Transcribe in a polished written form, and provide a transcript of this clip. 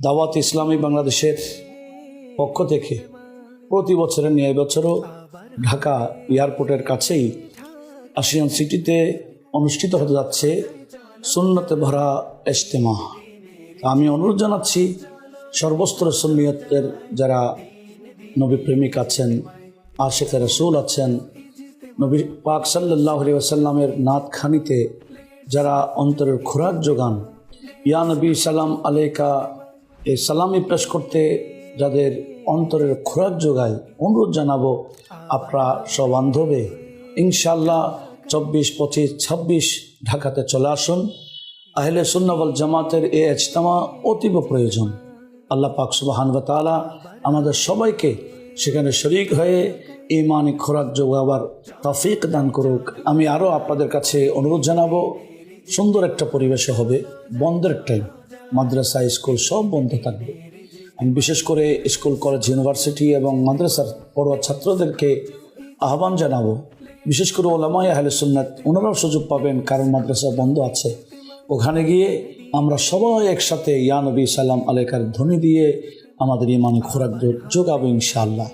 দাওয়াত ইসলামী বাংলাদেশের পক্ষ থেকে প্রতি বছরের ন্যায় এবছরও ঢাকা এয়ারপোর্টের কাছেই আশিয়ান সিটিতে অনুষ্ঠিত হতে যাচ্ছে সুন্নতে ভরা ইজতেমা। আমি অনুরোধ জানাচ্ছি সর্বস্তরের সুন্নিয়তের যারা নবী প্রেমিক আছেন, আশিকে রাসূল আছেন, নবী পাক সাল্লাল্লাহু আলাইহি ওয়াসাল্লামের নাতখানিতে যারা অন্তরের খোরাক যোগান, ইয়া নবী সালাম আলাইকা এই সালামি পেশ করতে যাদের অন্তরের খোরাক যোগায়, অনুরোধ জানাবো আপনারা সব বান্ধবে ইনশাআল্লাহ 24, 25, 26 ঢাকাতে চলে আসুন। আহলে সুন্নাহ ওয়াল জামাতের এই ইজতেমা অতীব প্রয়োজন। আল্লাহ পাক সুবহানাহু ওয়া তাআলা আমাদের সবাইকে সেখানে শরীক হয়ে ঈমানি খোরাক যোগাবার তৌফিক দান করুক। আমি আরও আপনাদের কাছে অনুরোধ জানাবো, সুন্দর একটা পরিবেশে হবে, বন্ধের টাইম, মাদ্রাসা স্কুল সব বন্ধ থাকবে। আমি বিশেষ করে স্কুল কলেজ ইউনিভার্সিটি এবং মাদ্রাসার পড়ুয়া ছাত্রদেরকে আহ্বান জানাবো, বিশেষ করে ওলামায়ে আহলে সুন্নাত ওনারাও সুযোগ পাবেন, কারণ মাদ্রাসা বন্ধ আছে। ওখানে গিয়ে আমরা সবাই একসাথে ইয়া নবী সালাম আলাইকার ধ্বনি দিয়ে আমাদের ইমানি খোরাক যোগাবো ইনশাআল্লাহ।